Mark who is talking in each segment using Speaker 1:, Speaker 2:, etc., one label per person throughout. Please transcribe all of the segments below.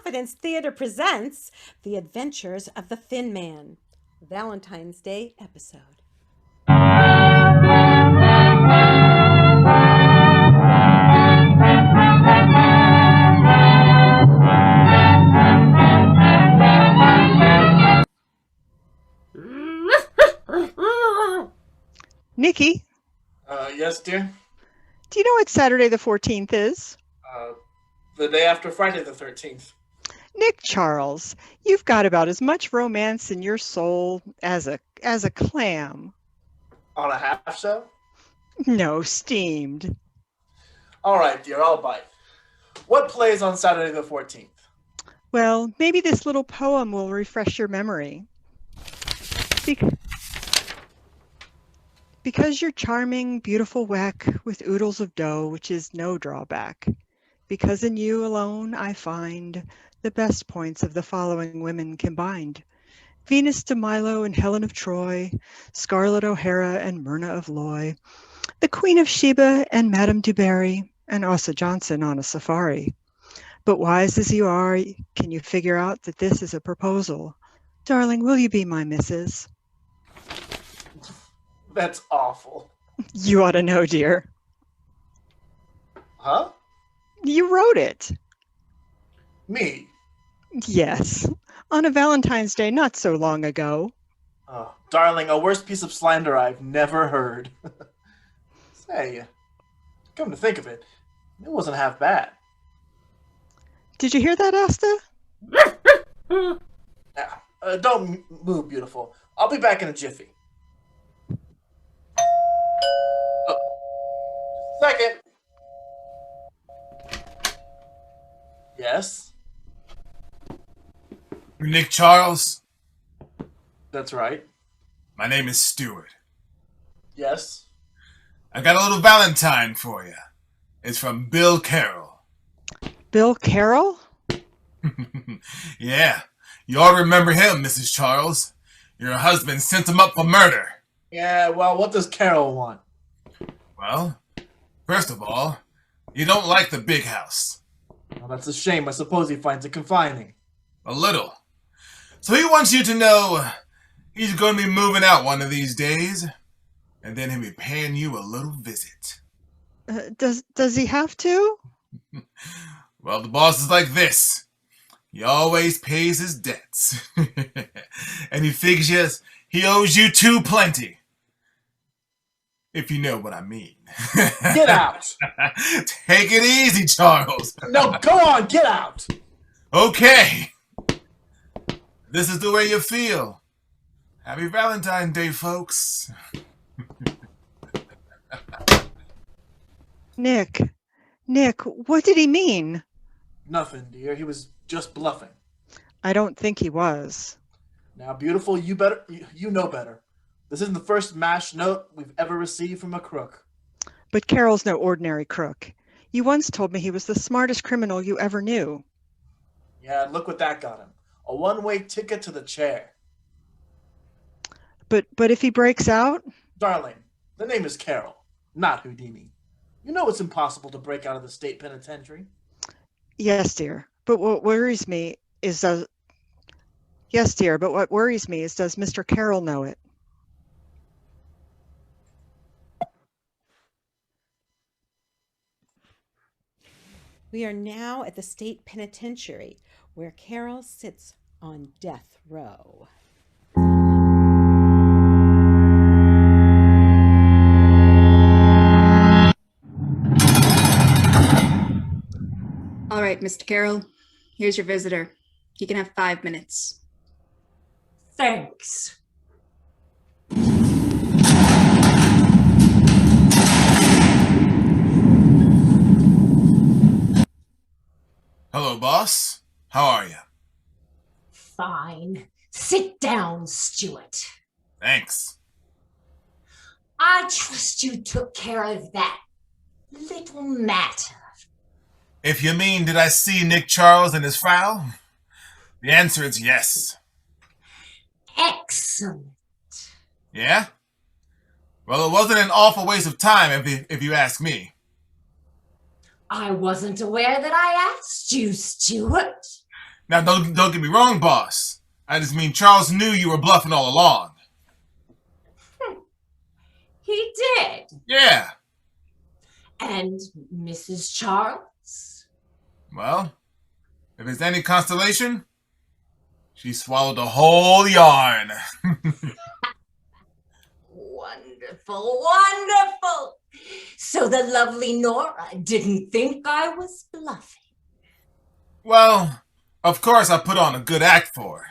Speaker 1: Confidence Theater presents The Adventures of the Thin Man, Valentine's Day episode.
Speaker 2: Nikki?
Speaker 3: Yes, dear?
Speaker 2: Do you know what Saturday the 14th is?
Speaker 3: The day after Friday the 13th.
Speaker 2: Nick Charles, you've got about as much romance in your soul as a clam.
Speaker 3: On a half show?
Speaker 2: No, steamed.
Speaker 3: All right, dear, I'll bite. What plays on Saturday the 14th?
Speaker 2: Well, maybe this little poem will refresh your memory. Because you're charming, beautiful weck with oodles of dough, which is no drawback. Because in you alone I find the best points of the following women combined. Venus de Milo and Helen of Troy, Scarlett O'Hara and Myrna of Loy, the Queen of Sheba and Madame du Barry, and Ossa Johnson on a safari. But wise as you are, can you figure out that this is a proposal? Darling, will you be my missus?
Speaker 3: That's awful.
Speaker 2: You ought to know, dear.
Speaker 3: Huh?
Speaker 2: You wrote it.
Speaker 3: Me?
Speaker 2: Yes, on a Valentine's Day not so long ago.
Speaker 3: Oh, darling, a worse piece of slander I've never heard. Say, come to think of it, it wasn't half bad.
Speaker 2: Did you hear that, Asta?
Speaker 3: Don't move, beautiful. I'll be back in a jiffy. Second. Yes?
Speaker 4: Nick Charles?
Speaker 3: That's right.
Speaker 4: My name is Stewart.
Speaker 3: Yes?
Speaker 4: I got a little Valentine for you. It's from Bill Carroll.
Speaker 2: Bill Carroll?
Speaker 4: Yeah, you all remember him, Mrs. Charles. Your husband sent him up for murder.
Speaker 3: Yeah, well, what does Carrol want?
Speaker 4: Well, first of all, you don't like the big house.
Speaker 3: Well, that's a shame. I suppose he finds it confining.
Speaker 4: A little. So he wants you to know he's going to be moving out one of these days, and then he'll be paying you a little visit.
Speaker 2: Does he have to?
Speaker 4: Well, the boss is like this. He always pays his debts. And he figures he owes you two plenty. If you know what I mean.
Speaker 3: Get out!
Speaker 4: Take it easy, Charles.
Speaker 3: No, go on, get out!
Speaker 4: Okay. This is the way you feel. Happy Valentine's Day, folks.
Speaker 2: Nick, what did he mean?
Speaker 3: Nothing, dear. He was just bluffing.
Speaker 2: I don't think he was.
Speaker 3: Now, beautiful, you know better. This isn't the first mash note we've ever received from a crook.
Speaker 2: But Carroll's no ordinary crook. You once told me he was the smartest criminal you ever knew.
Speaker 3: Yeah, look what that got him. A one-way ticket to the chair.
Speaker 2: But if he breaks out?
Speaker 3: Darling, the name is Carrol, not Houdini. You know it's impossible to break out of the state penitentiary.
Speaker 2: Yes, dear. But what worries me is does Mr. Carroll know it?
Speaker 1: We are now at the state penitentiary, where Carrol sits on death row.
Speaker 5: All right, Mr. Carroll, here's your visitor. You can have 5 minutes.
Speaker 6: Thanks.
Speaker 4: Hello, boss. How are you?
Speaker 6: Fine. Sit down, Stewart.
Speaker 4: Thanks.
Speaker 6: I trust you took care of that little matter.
Speaker 4: If you mean, did I see Nick Charles and his file? The answer is yes.
Speaker 6: Excellent.
Speaker 4: Yeah? Well, it wasn't an awful waste of time, if you ask me.
Speaker 6: I wasn't aware that I asked you, Stewart.
Speaker 4: Now, don't get me wrong, boss. I just mean Charles knew you were bluffing all along.
Speaker 6: He did.
Speaker 4: Yeah.
Speaker 6: And Mrs. Charles?
Speaker 4: Well, if it's any constellation, she swallowed the whole yarn.
Speaker 6: Wonderful, wonderful. So the lovely Nora didn't think I was bluffing.
Speaker 4: Well, of course I put on a good act for her.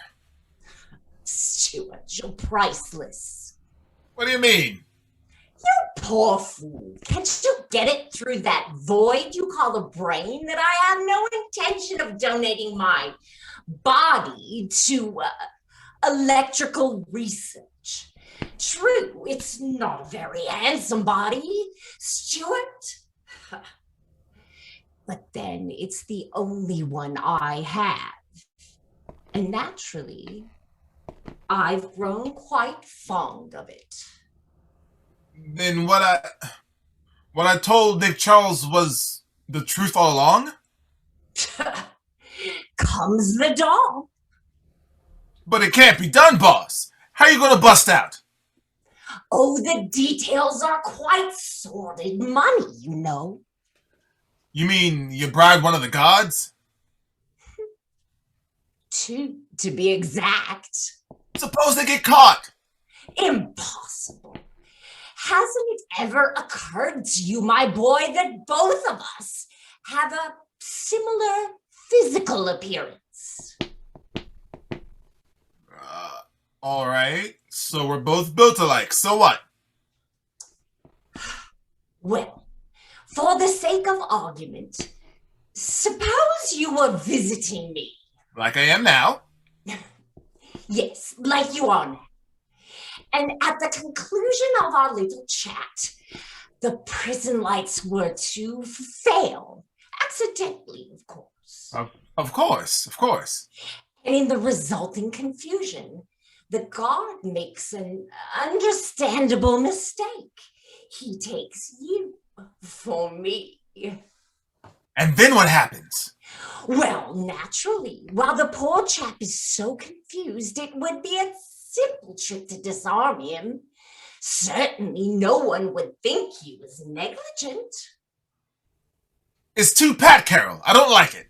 Speaker 6: Stewart, you're priceless.
Speaker 4: What do you mean?
Speaker 6: You poor fool. Can't you get it through that void you call a brain that I have no intention of donating my body to electrical research? True, it's not a very handsome body, Stewart. But then it's the only one I have. And naturally, I've grown quite fond of it.
Speaker 4: Then what I told Nick Charles was the truth all along?
Speaker 6: Comes the dawn.
Speaker 4: But it can't be done, boss. How are you gonna bust out?
Speaker 6: Oh, the details are quite sordid money, you know.
Speaker 4: You mean you bribed one of the gods?
Speaker 6: Two, to be exact.
Speaker 4: Suppose they get caught.
Speaker 6: Impossible. Hasn't it ever occurred to you, my boy, that both of us have a similar physical appearance?
Speaker 4: All right. So we're both built alike. So what?
Speaker 6: Well, for the sake of argument, suppose you were visiting me.
Speaker 4: Like I am now.
Speaker 6: Yes, like you are now. And at the conclusion of our little chat, the prison lights were to fail. Accidentally, of course.
Speaker 4: Of course.
Speaker 6: And in the resulting confusion, the guard makes an understandable mistake. He takes you for me.
Speaker 4: And then what happens?
Speaker 6: Well, naturally, while the poor chap is so confused, it would be a simple trick to disarm him. Certainly no one would think he was negligent.
Speaker 4: It's too pat, Carroll. I don't like it.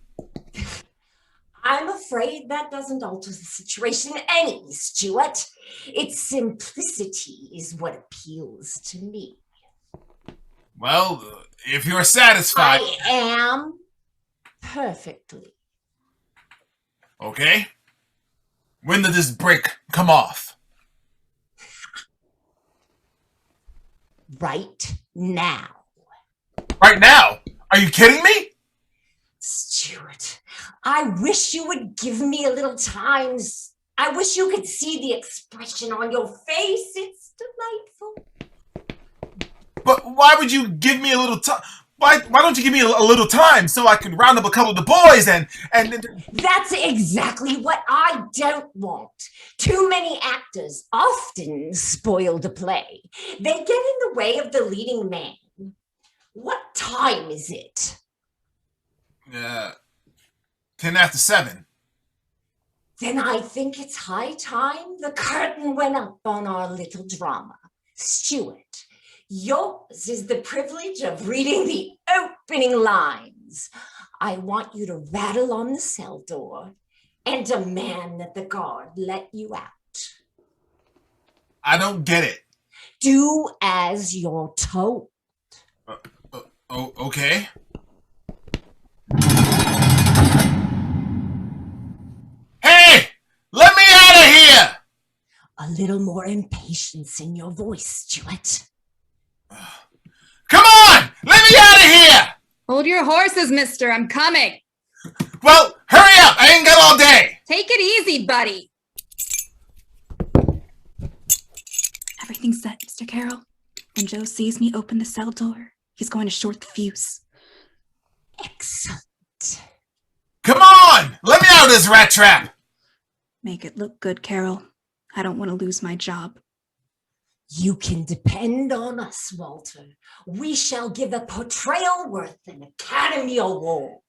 Speaker 6: I'm afraid that doesn't alter the situation any, Stewart. Its simplicity is what appeals to me.
Speaker 4: Well, if you're satisfied...
Speaker 6: I am perfectly.
Speaker 4: Okay. When did this break come off?
Speaker 6: Right now.
Speaker 4: Right now? Are you kidding me?
Speaker 6: Stewart, I wish you would give me a little time. I wish you could see the expression on your face. It's delightful.
Speaker 4: But why would you give me a little time? Why don't you give me a little time so I can round up a couple of the boys and...
Speaker 6: That's exactly what I don't want. Too many actors often spoil the play. They get in the way of the leading man. What time is it?
Speaker 4: 10 after 7.
Speaker 6: Then I think it's high time the curtain went up on our little drama. Stewart, yours is the privilege of reading the opening lines. I want you to rattle on the cell door and demand that the guard let you out.
Speaker 4: I don't get it.
Speaker 6: Do as you're told.
Speaker 4: Okay. Hey! Let me out of here!
Speaker 6: A little more impatience in your voice, Stewart.
Speaker 4: Come on! Let me out of here!
Speaker 5: Hold your horses, mister. I'm coming.
Speaker 4: Well, hurry up! I ain't got all day!
Speaker 5: Take it easy, buddy. Everything's set, Mr. Carroll. When Joe sees me open the cell door, he's going to short the fuse.
Speaker 6: Excellent.
Speaker 4: Come on! Let me out of this rat trap!
Speaker 5: Make it look good, Carroll. I don't want to lose my job.
Speaker 6: You can depend on us, Walter. We shall give a portrayal worth an Academy Award.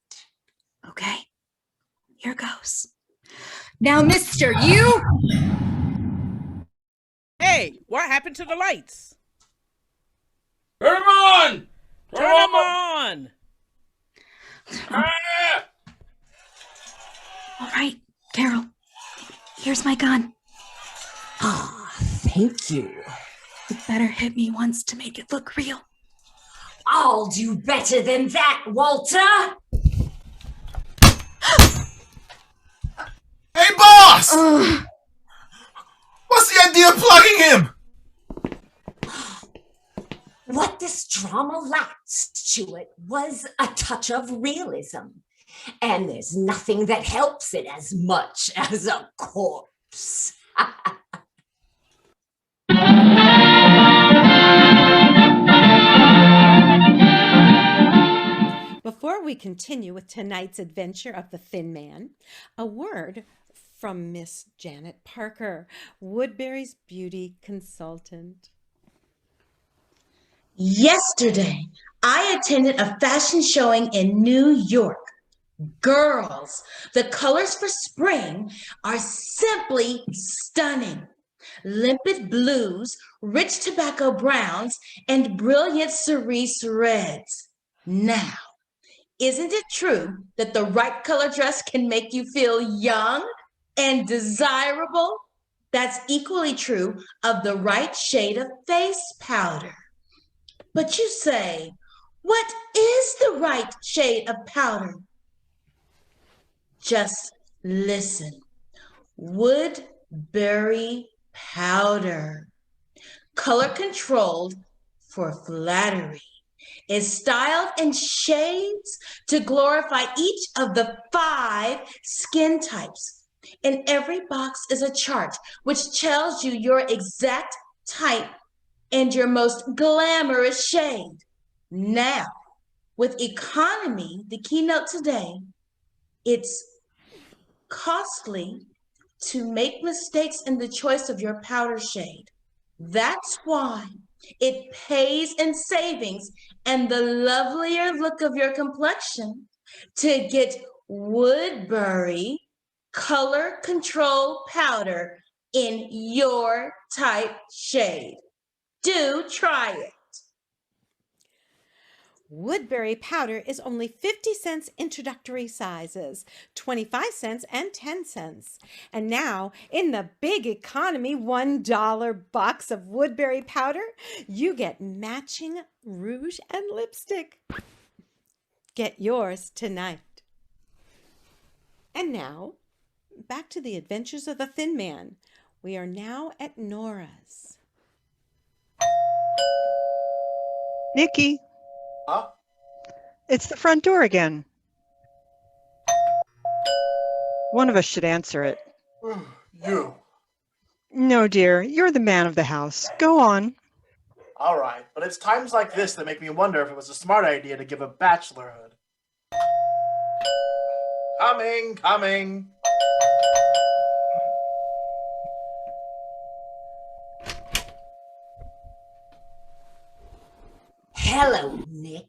Speaker 5: Okay. Here goes. Now, mister, you...
Speaker 7: Hey, what happened to the lights?
Speaker 8: Turn 'em on!
Speaker 7: Turn them on!
Speaker 8: Ah!
Speaker 5: All right, Carrol. Here's my gun.
Speaker 6: Ah, thank you.
Speaker 5: You better hit me once to make it look real.
Speaker 6: I'll do better than that, Walter.
Speaker 4: Hey, boss! What's the idea of plugging him?
Speaker 6: What this drama lacked, Stewart, was a touch of realism. And there's nothing that helps it as much as a corpse.
Speaker 1: Before we continue with tonight's adventure of the Thin Man, a word from Miss Janet Parker, Woodbury's beauty consultant.
Speaker 9: Yesterday, I attended a fashion showing in New York. Girls, the colors for spring are simply stunning. Limpid blues, rich tobacco browns, and brilliant cerise reds. Now, isn't it true that the right color dress can make you feel young and desirable? That's equally true of the right shade of face powder. But you say, what is the right shade of powder? Just listen. Woodbury powder. Color controlled for flattery. Is styled in shades to glorify each of the 5 skin types. In every box is a chart which tells you your exact type and your most glamorous shade. Now, with economy, the keynote today, it's costly to make mistakes in the choice of your powder shade. That's why it pays in savings and the lovelier look of your complexion to get Woodbury color control powder in your type shade. Do try it.
Speaker 1: Woodbury powder is only 50 cents introductory sizes, 25 cents and 10 cents. And now, in the big economy $1 box of Woodbury powder, you get matching rouge and lipstick. Get yours tonight. And now, back to the adventures of the Thin Man. We are now at Nora's.
Speaker 2: Nikki,
Speaker 3: Huh?
Speaker 2: it's the front door again. One of us should answer it.
Speaker 3: You.
Speaker 2: No, dear, you're the man of the house. Go on.
Speaker 3: All right, but it's times like this that make me wonder if it was a smart idea to give a bachelorhood. Coming.
Speaker 6: Hello, Nick.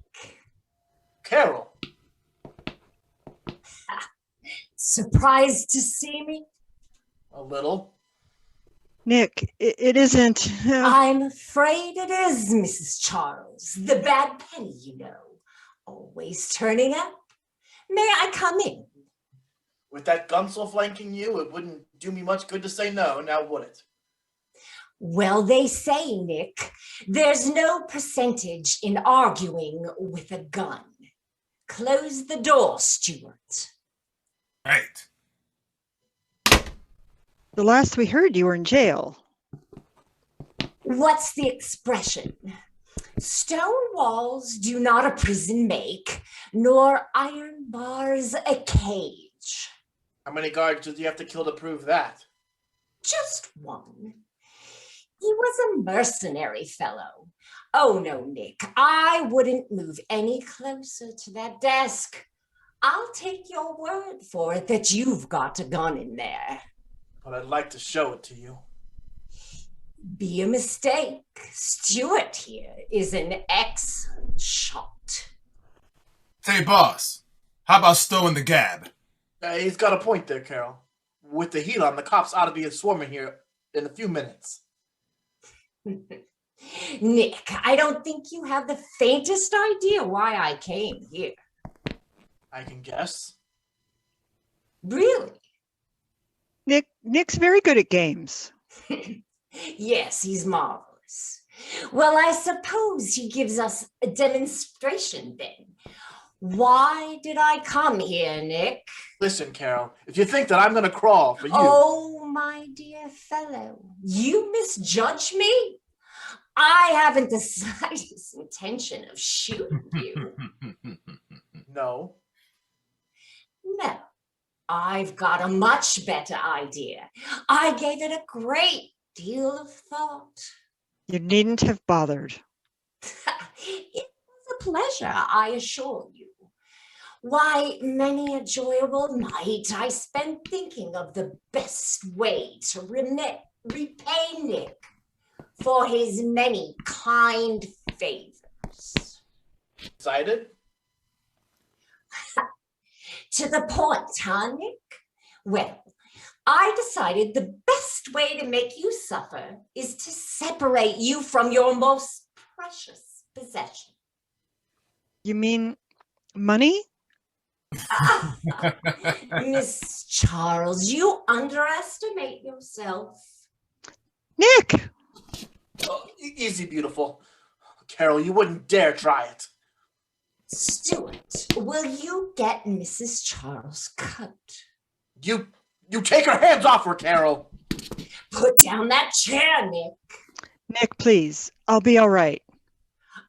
Speaker 3: Carrol.
Speaker 6: Surprised to see me?
Speaker 3: A little.
Speaker 2: Nick, it isn't.
Speaker 6: I'm afraid it is, Mrs. Charles. The bad penny, you know. Always turning up. May I come in?
Speaker 3: With that gunsel flanking you, it wouldn't do me much good to say no, now would it?
Speaker 6: Well, they say, Nick, there's no percentage in arguing with a gun. Close the door, Stewart.
Speaker 4: Right.
Speaker 2: The last we heard, you were in jail.
Speaker 6: What's the expression? Stone walls do not a prison make, nor iron bars a cage.
Speaker 3: How many guards did you have to kill to prove that?
Speaker 6: Just one. He was a mercenary fellow. Oh, no, Nick, I wouldn't move any closer to that desk. I'll take your word for it that you've got a gun in there.
Speaker 3: But I'd like to show it to you.
Speaker 6: Be a mistake. Stewart here is an excellent shot.
Speaker 4: Say, boss, how about stowing the gab?
Speaker 3: He's got a point there, Carrol. With the heat on, the cops ought to be swarming here in a few minutes.
Speaker 6: Nick, I don't think you have the faintest idea why I came here.
Speaker 3: I can guess.
Speaker 6: Really?
Speaker 2: Nick's very good at games.
Speaker 6: Yes, he's marvelous. Well, I suppose he gives us a demonstration then. Why did I come here, Nick?
Speaker 3: Listen, Carrol, if you think that I'm going to crawl for you...
Speaker 6: Oh, my dear fellow, you misjudge me? I haven't the slightest intention of shooting you.
Speaker 3: No.
Speaker 6: No, I've got a much better idea. I gave it a great deal of thought.
Speaker 2: You needn't have bothered.
Speaker 6: It was a pleasure, I assure you. Why, many a enjoyable night I spent thinking of the best way to repay Nick for his many kind favors.
Speaker 3: Excited?
Speaker 6: To the point, huh, Nick? Well, I decided the best way to make you suffer is to separate you from your most precious possession.
Speaker 2: You mean money?
Speaker 6: Miss Charles, you underestimate yourself.
Speaker 2: Nick!
Speaker 3: Oh, easy, beautiful. Carrol, you wouldn't dare try it.
Speaker 6: Stewart, will you get Mrs. Charles' coat?
Speaker 3: You take her hands off her, Carrol.
Speaker 6: Put down that chair, Nick.
Speaker 2: Nick, please. I'll be all right.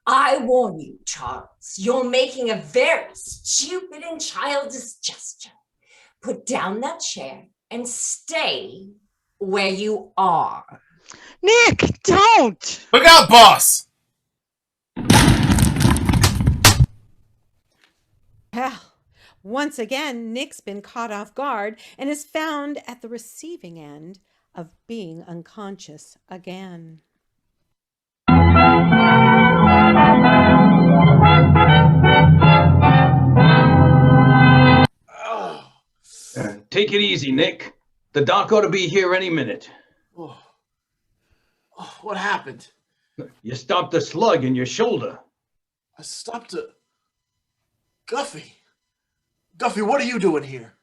Speaker 6: I warn you, Charles, you're making a very stupid and childish gesture. Put down that chair and stay where you are.
Speaker 2: Nick, don't!
Speaker 4: Look out, boss!
Speaker 1: Well, once again, Nick's been caught off guard and is found at the receiving end of being unconscious again.
Speaker 8: Take it easy, Nick. The doc ought to be here any minute.
Speaker 3: Oh, what happened?
Speaker 8: You stopped a slug in your shoulder.
Speaker 3: I stopped a... Guffey, what are you doing here?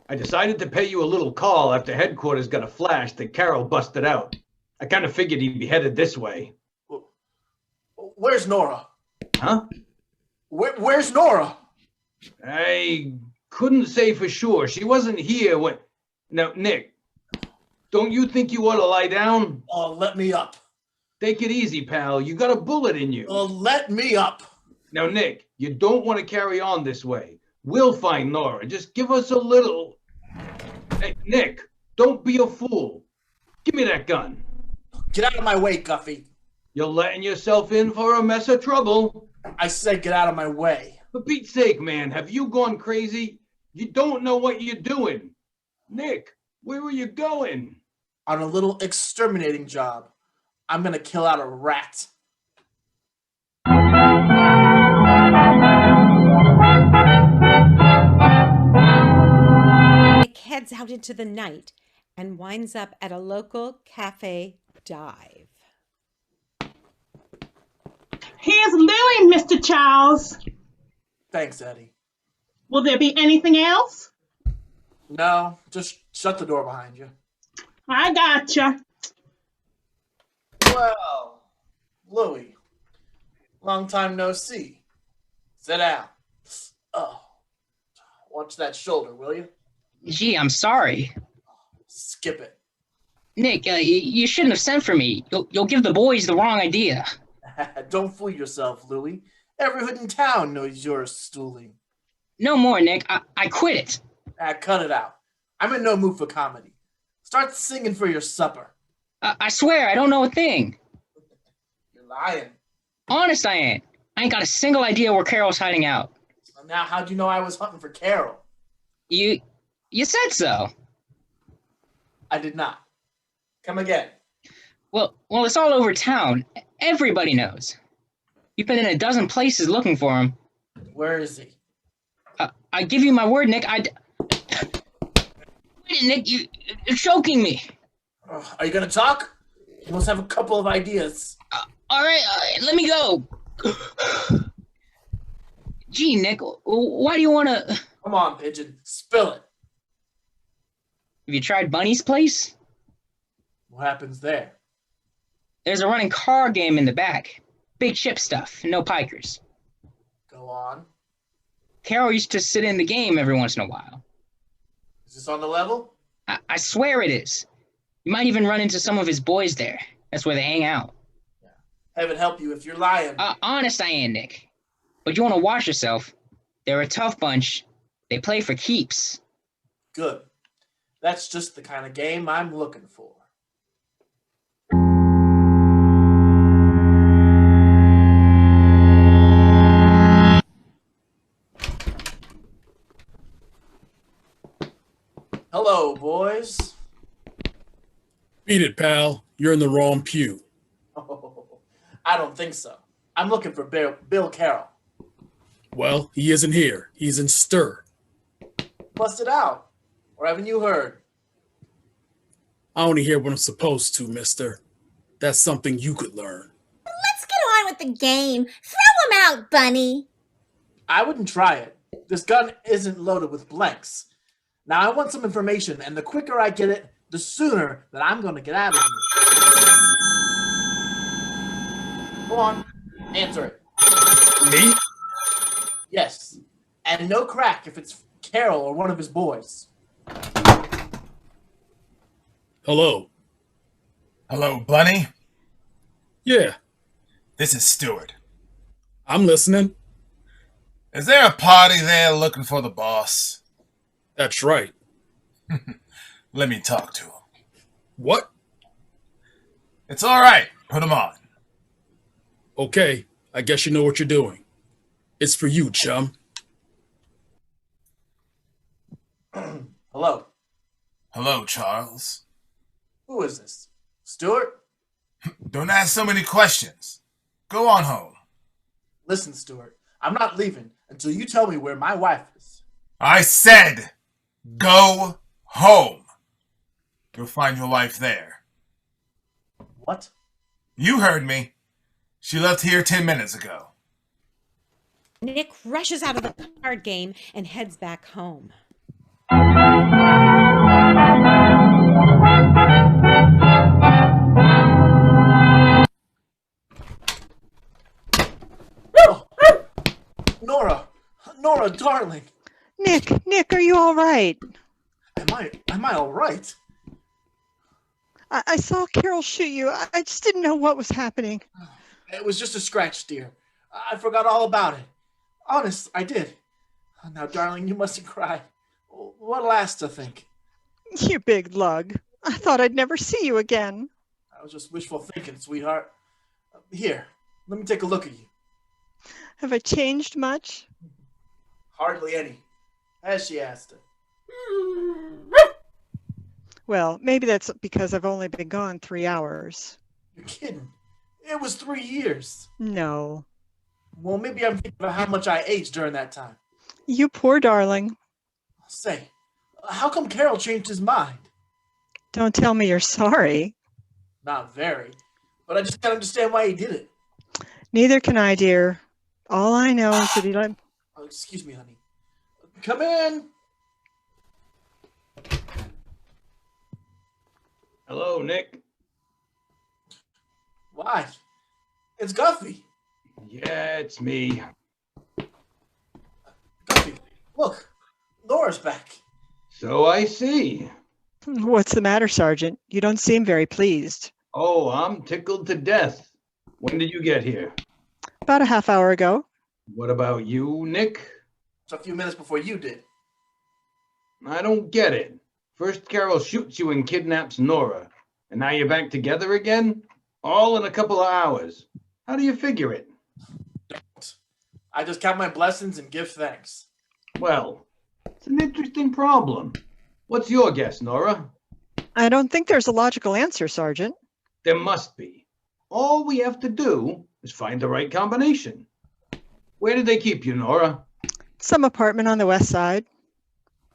Speaker 8: I decided to pay you a little call after headquarters got a flash that Carrol busted out. I kind of figured he'd be headed this way.
Speaker 3: Where's Nora?
Speaker 8: Huh?
Speaker 3: Where's Nora?
Speaker 8: I couldn't say for sure. She wasn't here when... Now, Nick, don't you think you ought to lie down?
Speaker 3: Oh, let me up.
Speaker 8: Take it easy, pal. You got a bullet in you.
Speaker 3: Oh, let me up.
Speaker 8: Now, Nick, you don't want to carry on this way. We'll find Nora. Just give us a little... Hey, Nick, don't be a fool. Give me that gun.
Speaker 3: Get out of my way, Guffey.
Speaker 8: You're letting yourself in for a mess of trouble.
Speaker 3: I said get out of my way.
Speaker 8: For Pete's sake, man, have you gone crazy? You don't know what you're doing. Nick, where are you going?
Speaker 3: On a little exterminating job. I'm gonna kill out a rat.
Speaker 1: Nick heads out into the night and winds up at a local cafe dive.
Speaker 10: Here's Louie, Mr. Charles.
Speaker 3: Thanks, Eddie.
Speaker 10: Will there be anything else?
Speaker 3: No, just shut the door behind you.
Speaker 10: I gotcha.
Speaker 3: Well, Louie, long time no see. Sit down. Oh, watch that shoulder, will you?
Speaker 11: Gee, I'm sorry.
Speaker 3: Skip it.
Speaker 11: Nick, you shouldn't have sent for me. You'll give the boys the wrong idea.
Speaker 3: Don't fool yourself, Louie. Every hood in town knows you're stooling.
Speaker 11: No more, Nick. I quit it.
Speaker 3: Cut it out. I'm in no mood for comedy. Start singing for your supper.
Speaker 11: I swear, I don't know a thing.
Speaker 3: You're lying.
Speaker 11: Honest, I ain't. I ain't got a single idea where Carol's hiding out.
Speaker 3: Now, how'd you know I was hunting for Carrol?
Speaker 11: You said so.
Speaker 3: I did not. Come again.
Speaker 11: Well, it's all over town. Everybody knows. You've been in a dozen places looking for him.
Speaker 3: Where is he?
Speaker 11: I give you my word, Nick. Nick, you're choking me.
Speaker 3: Are you gonna talk? You must have a couple of ideas.
Speaker 11: All right, let me go. Gee, Nick, why do you want to...
Speaker 3: Come on, Pigeon, spill it.
Speaker 11: Have you tried Bunny's place?
Speaker 3: What happens there?
Speaker 11: There's a running card game in the back. Big chip stuff, no pikers.
Speaker 3: Go on.
Speaker 11: Carrol used to sit in the game every once in a while.
Speaker 3: Is this on the level?
Speaker 11: I swear it is. You might even run into some of his boys there. That's where they hang out.
Speaker 3: Yeah. Heaven help you if you're lying.
Speaker 11: Honest I am, Nick. But you want to watch yourself. They're a tough bunch. They play for keeps.
Speaker 3: Good. That's just the kind of game I'm looking for. Hello, boys.
Speaker 12: Beat it, pal. You're in the wrong pew.
Speaker 3: Oh, I don't think so. I'm looking for Bill Carroll.
Speaker 12: Well, he isn't here. He's in stir.
Speaker 3: Bust it out. Or haven't you heard?
Speaker 12: I only hear what I'm supposed to, mister. That's something you could learn.
Speaker 13: Let's get on with the game. Throw him out, Bunny.
Speaker 3: I wouldn't try it. This gun isn't loaded with blanks. Now, I want some information, and the quicker I get it, the sooner that I'm going to get out of here. Go on. Answer it.
Speaker 12: Me?
Speaker 3: Yes. And no crack if it's Carroll or one of his boys.
Speaker 12: Hello.
Speaker 4: Hello, Bunny?
Speaker 12: Yeah,
Speaker 4: This is Stewart.
Speaker 12: I'm listening.
Speaker 4: Is there a party there looking for the boss?
Speaker 12: That's right.
Speaker 4: Let me talk to him.
Speaker 12: What?
Speaker 4: It's all right. Put him on.
Speaker 12: Okay, I guess you know what you're doing. It's for you, chum.
Speaker 3: Hello.
Speaker 4: Hello, Charles.
Speaker 3: Who is this? Stewart?
Speaker 4: Don't ask so many questions. Go on home.
Speaker 3: Listen, Stewart. I'm not leaving until you tell me where my wife is.
Speaker 4: I said, go home. You'll find your wife there.
Speaker 3: What?
Speaker 4: You heard me. She left here 10 minutes ago.
Speaker 1: Nick rushes out of the card game and heads back home.
Speaker 3: Nora, darling.
Speaker 2: Nick, are you all right?
Speaker 3: Am I all right?
Speaker 2: I saw Carroll shoot you. I just didn't know what was happening.
Speaker 3: It was just a scratch, dear. I forgot all about it. Honest, I did. Now, darling, you mustn't cry. What'll Asta think?
Speaker 2: You big lug. I thought I'd never see you again.
Speaker 3: I was just wishful thinking, sweetheart. Here, let me take a look at you.
Speaker 2: Have I changed much?
Speaker 3: Hardly any. Has she, Asta?
Speaker 2: Well, maybe that's because I've only been gone 3 hours.
Speaker 3: You're kidding. It was 3 years.
Speaker 2: No.
Speaker 3: Well, maybe I'm thinking about how much I aged during that time.
Speaker 2: You poor darling.
Speaker 3: Say, how come Carroll changed his mind?
Speaker 2: Don't tell me you're sorry.
Speaker 3: Not very, but I just can't understand why he did it.
Speaker 2: Neither can I, dear. All I know is that he let...
Speaker 3: Oh, excuse me, honey. Come in.
Speaker 8: Hello, Nick.
Speaker 3: Why? It's Guffey.
Speaker 8: Yeah, it's me.
Speaker 3: Guffey, look. Nora's back.
Speaker 8: So I see.
Speaker 2: What's the matter, Sergeant? You don't seem very pleased.
Speaker 8: Oh, I'm tickled to death. When did you get here?
Speaker 2: About a half hour ago.
Speaker 8: What about you, Nick?
Speaker 3: It's a few minutes before you did.
Speaker 8: I don't get it. First Carroll shoots you and kidnaps Nora, and now you're back together again? All in a couple of hours. How do you figure it?
Speaker 3: Don't. I just count my blessings and give thanks.
Speaker 8: Well, it's an interesting problem. What's your guess, Nora?
Speaker 2: I don't think there's a logical answer, Sergeant.
Speaker 8: There must be. All we have to do is find the right combination. Where did they keep you, Nora?
Speaker 2: Some apartment on the west side.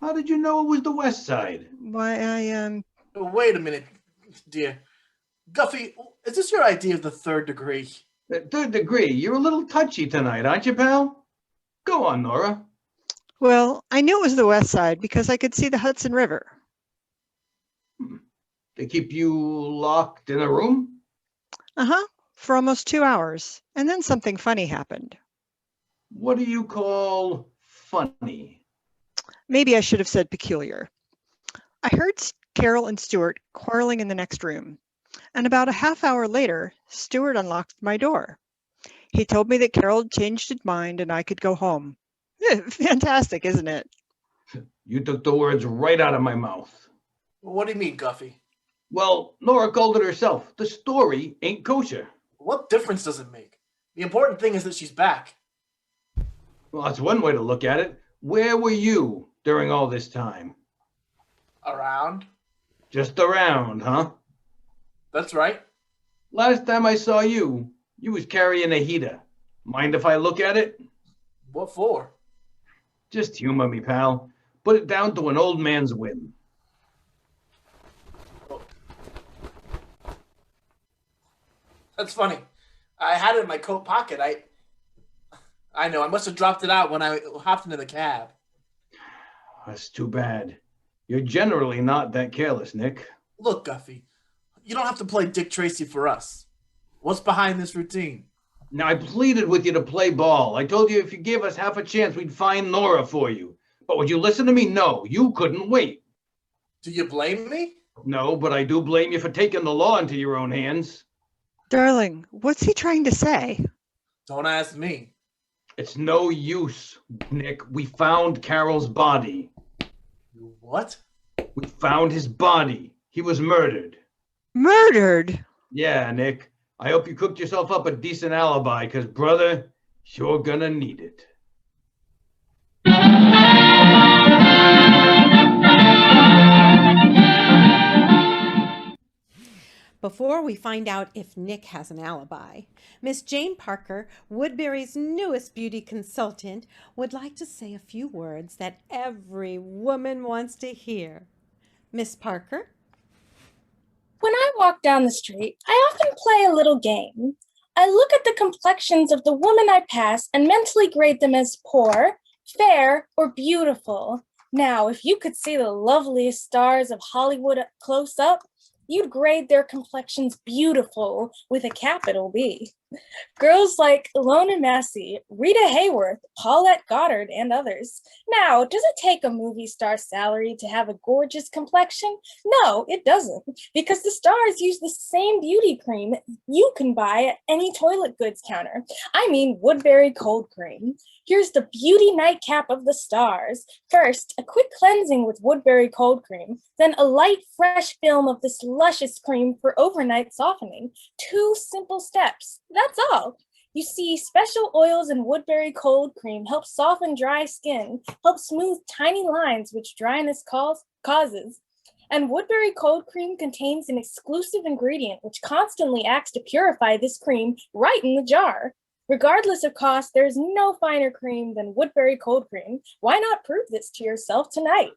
Speaker 8: How did you know it was the west side?
Speaker 2: Why,
Speaker 3: Wait a minute, dear. Guffey, is this your idea of the third degree?
Speaker 8: The third degree? You're a little touchy tonight, aren't you, pal? Go on, Nora.
Speaker 2: Well, I knew it was the west side because I could see the Hudson River.
Speaker 8: They keep you locked in a room?
Speaker 2: Uh-huh, for almost 2 hours. And then something funny happened.
Speaker 8: What do you call funny?
Speaker 2: Maybe I should have said peculiar. I heard Carrol and Stewart quarreling in the next room. And about a half hour later, Stewart unlocked my door. He told me that Carrol had changed his mind and I could go home. Fantastic, isn't it?
Speaker 8: You took the words right out of my mouth.
Speaker 3: What do you mean, Guffey?
Speaker 8: Well, Nora called it herself. The story ain't kosher.
Speaker 3: What difference does it make? The important thing is that she's back.
Speaker 8: Well, that's one way to look at it. Where were you during all this time?
Speaker 3: Around?
Speaker 8: Just around, huh?
Speaker 3: That's right.
Speaker 8: Last time I saw you, you was carrying a heater. Mind if I look at it?
Speaker 3: What for?
Speaker 8: Just humor me, pal. Put it down to an old man's whim.
Speaker 3: That's funny. I had it in my coat pocket. I know. I must have dropped it out when I hopped into the cab.
Speaker 8: That's too bad. You're generally not that careless, Nick.
Speaker 3: Look, Guffey, you don't have to play Dick Tracy for us. What's behind this routine?
Speaker 8: Now, I pleaded with you to play ball. I told you if you gave us half a chance, we'd find Nora for you. But would you listen to me? No, you couldn't wait.
Speaker 3: Do you blame me?
Speaker 8: No, but I do blame you for taking the law into your own hands.
Speaker 2: Darling, what's he trying to say?
Speaker 3: Don't ask me.
Speaker 8: It's no use, Nick. We found Carroll's body.
Speaker 3: What?
Speaker 8: We found his body. He was murdered.
Speaker 2: Murdered?
Speaker 8: Yeah, Nick. I hope you cooked yourself up a decent alibi, because, brother, you're gonna need it.
Speaker 1: Before we find out if Nick has an alibi, Miss Jane Parker, Woodbury's newest beauty consultant, would like to say a few words that every woman wants to hear. Miss Parker?
Speaker 14: When I walk down the street, I often play a little game. I look at the complexions of the women I pass and mentally grade them as poor, fair, or beautiful. Now, if you could see the loveliest stars of Hollywood close up, you'd grade their complexions beautiful with a capital B. Girls like Ilona Massey, Rita Hayworth, Paulette Goddard, and others. Now, does it take a movie star salary to have a gorgeous complexion? No, it doesn't, because the stars use the same beauty cream you can buy at any toilet goods counter. I mean Woodbury cold cream. Here's the beauty nightcap of the stars. First, a quick cleansing with Woodbury cold cream, then a light, fresh film of this luscious cream for overnight softening. 2 simple steps. That's all. You see, special oils in Woodbury cold cream help soften dry skin, help smooth tiny lines which dryness causes. And Woodbury cold cream contains an exclusive ingredient which constantly acts to purify this cream right in the jar. Regardless of cost, there's no finer cream than Woodbury cold cream. Why not prove this to yourself tonight?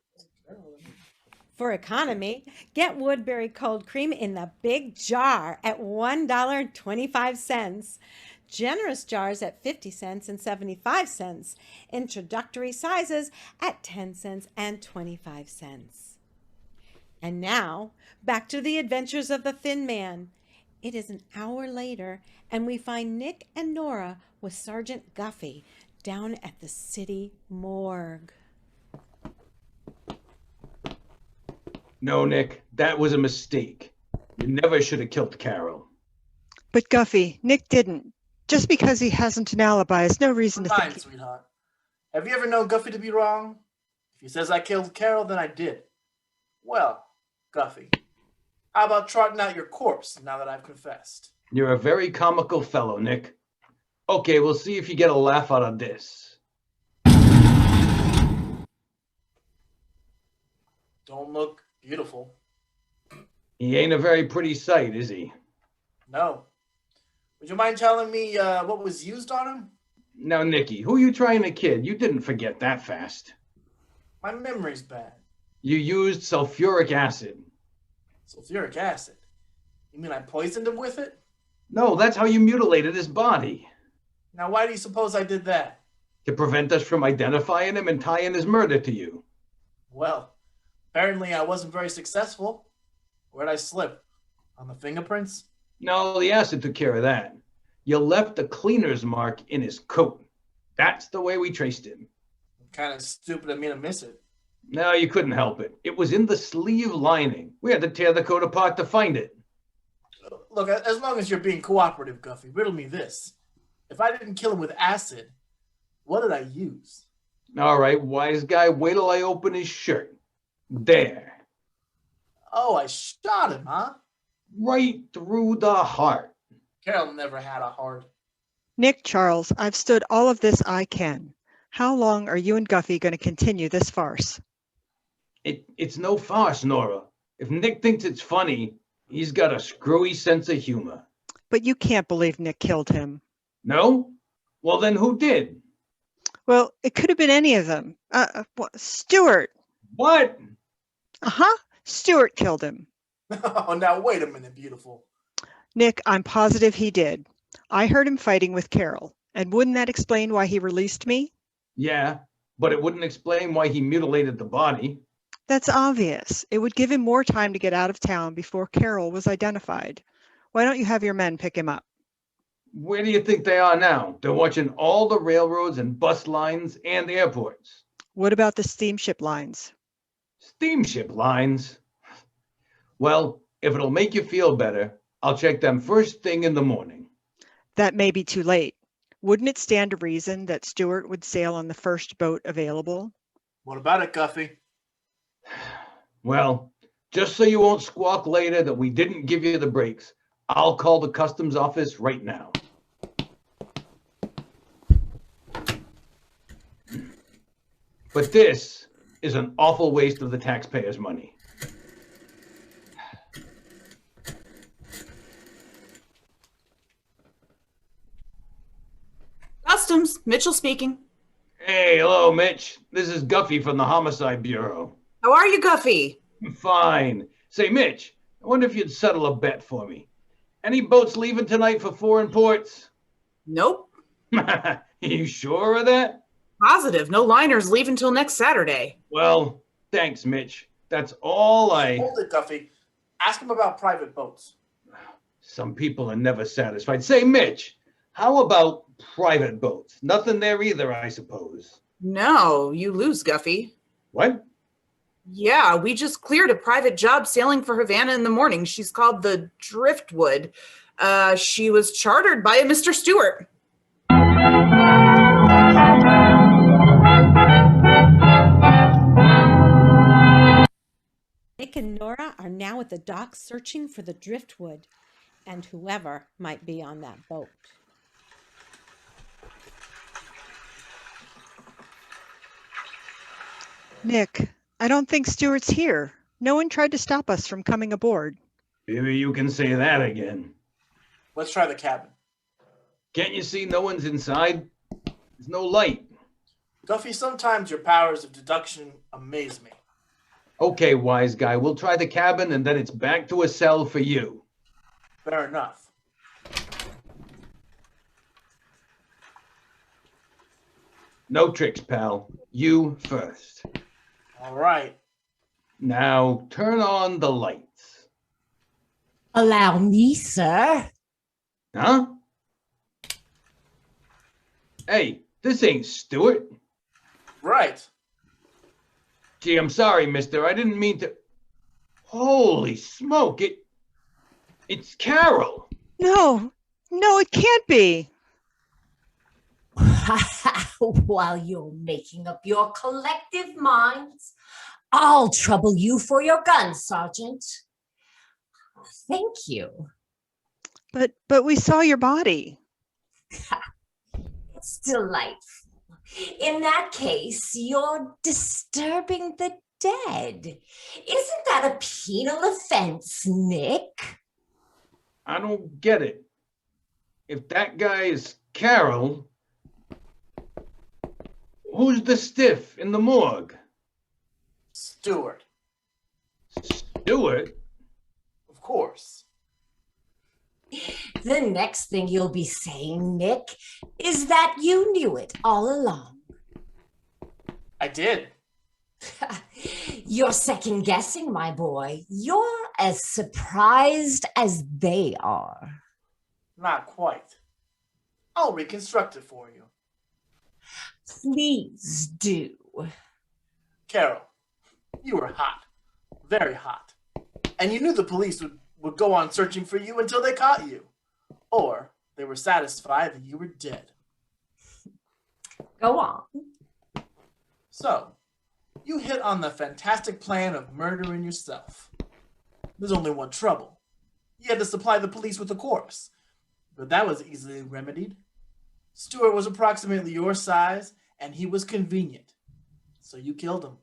Speaker 1: For economy, get Woodbury cold cream in the big jar at $1.25. Generous jars at 50 cents and 75 cents. Introductory sizes at 10 cents and 25 cents. And now, back to the adventures of the Thin Man. It is an hour later, and we find Nick and Nora with Sergeant Guffey down at the city morgue.
Speaker 8: No, Nick, that was a mistake. You never should have killed Carrol.
Speaker 2: But Guffey, Nick didn't. Just because he hasn't an alibi is no reason to
Speaker 3: Fine,
Speaker 2: think...
Speaker 3: sweetheart. Have you ever known Guffey to be wrong? If he says I killed Carrol, then I did. Well, Guffey, how about trotting out your corpse now that I've confessed?
Speaker 8: You're a very comical fellow, Nick. Okay, we'll see if you get a laugh out of this.
Speaker 3: Don't look beautiful.
Speaker 8: He ain't a very pretty sight, is he?
Speaker 3: No. Would you mind telling me what was used on him?
Speaker 8: Now, Nikki, who you trying to kid? You didn't forget that fast.
Speaker 3: My memory's bad.
Speaker 8: You used sulfuric acid.
Speaker 3: Sulfuric acid? You mean I poisoned him with it?
Speaker 8: No, that's how you mutilated his body.
Speaker 3: Now, why do you suppose I did that?
Speaker 8: To prevent us from identifying him and tying his murder to you.
Speaker 3: Well, apparently I wasn't very successful. Where'd I slip? On the fingerprints?
Speaker 8: No, the acid took care of that. You left a cleaner's mark in his coat. That's the way we traced him.
Speaker 3: Kind of stupid of me to miss it.
Speaker 8: No, you couldn't help it. It was in the sleeve lining. We had to tear the coat apart to find it.
Speaker 3: Look, as long as you're being cooperative, Guffey, riddle me this. If I didn't kill him with acid, what did I use?
Speaker 8: All right, wise guy, wait till I open his shirt. There.
Speaker 3: Oh, I shot him, huh?
Speaker 8: Right through the heart.
Speaker 3: Carroll never had a heart.
Speaker 2: Nick, Charles, I've stood all of this I can. How long are you and Guffey going to continue this farce?
Speaker 8: It's no farce, Nora. If Nick thinks it's funny, he's got a screwy sense of humor.
Speaker 2: But you can't believe Nick killed him.
Speaker 8: No? Well, then who did?
Speaker 2: Well, it could have been any of them. Stewart.
Speaker 8: What?
Speaker 2: Uh-huh. Stewart killed him.
Speaker 3: Oh, now wait a minute, beautiful.
Speaker 2: Nick, I'm positive he did. I heard him fighting with Carrol. And wouldn't that explain why he released me?
Speaker 8: Yeah, but it wouldn't explain why he mutilated the body.
Speaker 2: That's obvious. It would give him more time to get out of town before Carrol was identified. Why don't you have your men pick him up?
Speaker 8: Where do you think they are now? They're watching all the railroads and bus lines and airports.
Speaker 2: What about the steamship lines?
Speaker 8: Steamship lines? Well, if it'll make you feel better, I'll check them first thing in the morning.
Speaker 2: That may be too late. Wouldn't it stand to reason that Stewart would sail on the first boat available?
Speaker 3: What about it, Guffey?
Speaker 8: Well, just so you won't squawk later that we didn't give you the breaks, I'll call the customs office right now. But this is an awful waste of the taxpayers' money.
Speaker 15: Customs, Mitchell speaking.
Speaker 8: Hey, hello, Mitch. This is Guffey from the Homicide Bureau.
Speaker 15: How are you, Guffey?
Speaker 8: Fine. Say, Mitch, I wonder if you'd settle a bet for me. Any boats leaving tonight for foreign ports?
Speaker 15: Nope.
Speaker 8: You sure of that?
Speaker 15: Positive. No liners leave until next Saturday.
Speaker 8: Well, thanks, Mitch. That's all
Speaker 3: Hold it, Guffey. Ask him about private boats.
Speaker 8: Some people are never satisfied. Say, Mitch, how about private boats? Nothing there either, I suppose.
Speaker 15: No, you lose, Guffey.
Speaker 8: What?
Speaker 15: Yeah, we just cleared a private job sailing for Havana in the morning. She's called the Driftwood. She was chartered by a Mr. Stewart.
Speaker 1: Nick and Nora are now at the dock searching for the Driftwood and whoever might be on that boat.
Speaker 2: Nick, I don't think Stewart's here. No one tried to stop us from coming aboard.
Speaker 8: Maybe you can say that again.
Speaker 3: Let's try the cabin.
Speaker 8: Can't you see no one's inside? There's no light.
Speaker 3: Guffey, sometimes your powers of deduction amaze me.
Speaker 8: Okay, wise guy, we'll try the cabin and then it's back to a cell for you.
Speaker 3: Fair enough.
Speaker 8: No tricks, pal. You first.
Speaker 3: All right.
Speaker 8: Now turn on the lights.
Speaker 6: Allow me, sir.
Speaker 8: Huh? Hey, this ain't Stewart.
Speaker 3: Right.
Speaker 8: Gee, I'm sorry, mister. I didn't mean to. Holy smoke, it's Carrol.
Speaker 2: No, it can't be.
Speaker 6: While you're making up your collective minds, I'll trouble you for your gun, Sergeant. Thank you.
Speaker 2: But we saw your body.
Speaker 6: It's delightful. In that case, you're disturbing the dead. Isn't that a penal offense, Nick?
Speaker 8: I don't get it. If that guy is Carrol, who's the stiff in the morgue?
Speaker 3: Stewart.
Speaker 8: Stewart?
Speaker 3: Of course.
Speaker 6: The next thing you'll be saying, Nick, is that you knew it all along.
Speaker 3: I did.
Speaker 6: You're second guessing, my boy. You're as surprised as they are.
Speaker 3: Not quite. I'll reconstruct it for you.
Speaker 6: Please do.
Speaker 3: Carrol, you were hot. Very hot. And you knew the police would go on searching for you until they caught you. Or they were satisfied that you were dead.
Speaker 6: Go on.
Speaker 3: So, you hit on the fantastic plan of murdering yourself. There's only one trouble. You had to supply the police with a corpse. But that was easily remedied. Stewart was approximately your size, and he was convenient. So you killed him.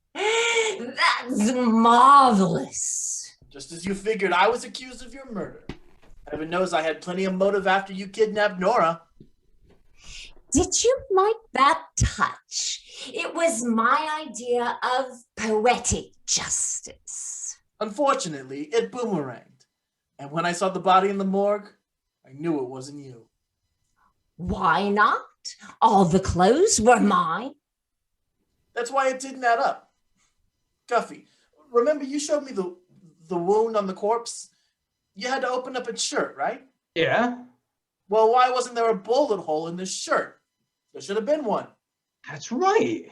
Speaker 6: That's marvelous.
Speaker 3: Just as you figured I was accused of your murder. Heaven knows I had plenty of motive after you kidnapped Nora.
Speaker 6: Did you like that touch? It was my idea of poetic justice.
Speaker 3: Unfortunately, it boomeranged. And when I saw the body in the morgue, I knew it wasn't you.
Speaker 6: Why not? All the clothes were mine.
Speaker 3: That's why it didn't add up. Guffey, remember you showed me the wound on the corpse? You had to open up its shirt, right?
Speaker 8: Yeah?
Speaker 3: Well, why wasn't there a bullet hole in this shirt? There should have been one.
Speaker 8: That's right.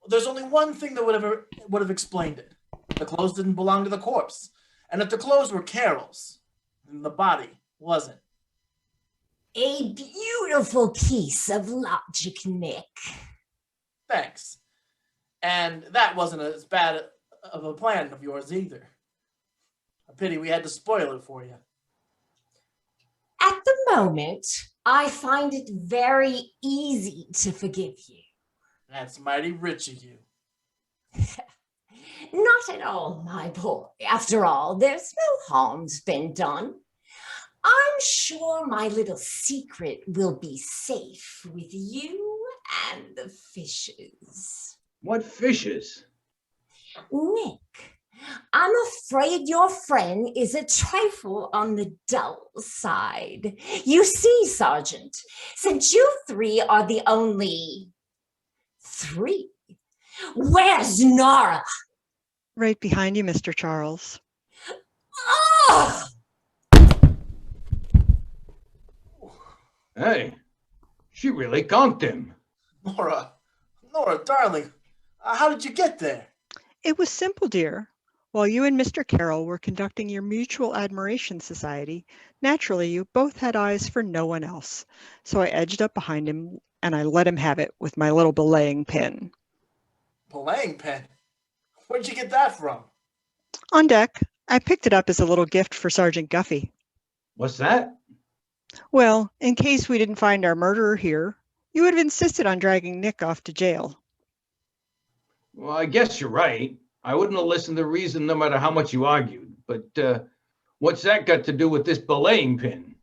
Speaker 3: There's only one thing that would have explained it. The clothes didn't belong to the corpse. And if the clothes were Carol's, then the body wasn't.
Speaker 6: A beautiful piece of logic, Nick.
Speaker 3: Thanks. And that wasn't as bad of a plan of yours either. A pity we had to spoil it for you.
Speaker 6: At the moment, I find it very easy to forgive you.
Speaker 3: That's mighty rich of you.
Speaker 6: Not at all, my boy. After all, there's no harm's been done. I'm sure my little secret will be safe with you and the fishes.
Speaker 8: What fishes?
Speaker 6: Nick, I'm afraid your friend is a trifle on the dull side. You see, Sergeant, since you three are the only three, where's Nora?
Speaker 2: Right behind you, Mr. Charles.
Speaker 6: Oh!
Speaker 8: Hey, she really conked him.
Speaker 3: Nora, darling, how did you get there?
Speaker 2: It was simple, dear. While you and Mr. Carroll were conducting your mutual admiration society, naturally you both had eyes for no one else. So I edged up behind him and I let him have it with my little belaying pin.
Speaker 3: Belaying pin? Where'd you get that from?
Speaker 2: On deck. I picked it up as a little gift for Sergeant Guffey.
Speaker 8: What's that?
Speaker 2: Well, in case we didn't find our murderer here, you would have insisted on dragging Nick off to jail.
Speaker 8: Well, I guess you're right. I wouldn't have listened to reason no matter how much you argued. But what's that got to do with this belaying pin?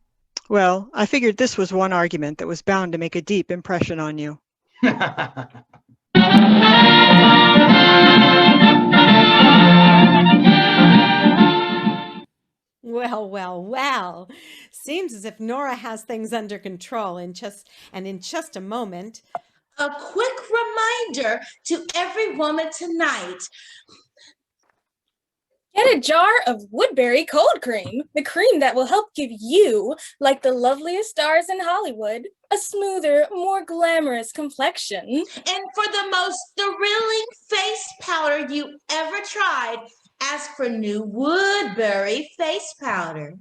Speaker 2: Well, I figured this was one argument that was bound to make a deep impression on you.
Speaker 1: Well. Seems as if Nora has things under control in just a moment.
Speaker 9: A quick reminder to every woman tonight.
Speaker 14: Get a jar of Woodbury cold cream, the cream that will help give you, like the loveliest stars in Hollywood, a smoother, more glamorous complexion.
Speaker 9: And for the most thrilling face powder you ever tried, ask for new Woodbury face powder.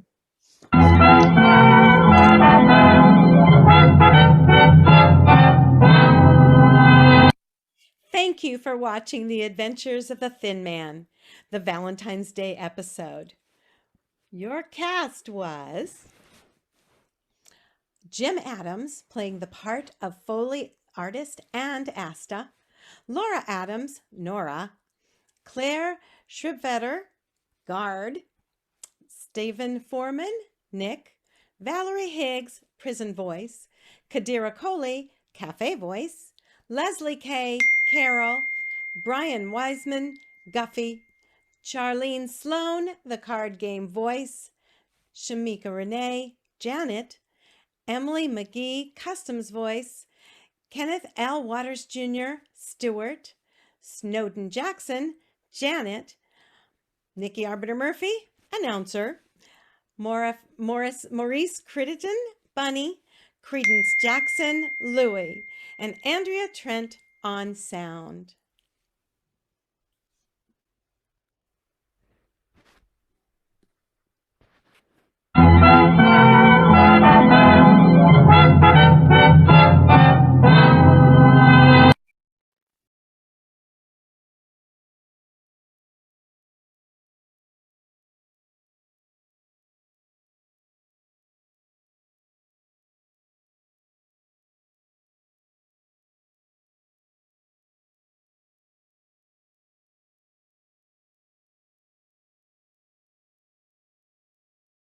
Speaker 1: Thank you for watching The Adventures of the Thin Man, the Valentine's Day episode. Your cast was Jim Adams, playing the part of Foley artist and Asta, Laura Adams, Nora, Claire Schreibfeder, guard, Stephen Foreman, Nick, Valerie Higgs, prison voice, Kadira Coley, Café voice, Leslie K, Carroll, Brian Weissman, Guffey. Charlene Sloan, the card game voice. Shemika Renee, Janet. Emily McGee, customs voice. Kenneth L. Waters Jr., Stewart. Snowdenn Jackson, Janet. Nikki Arbiter-Murphy, announcer. Maurice Crittenden, Bunny. Creedence Jackson, Louie. And Andrea Trent on sound.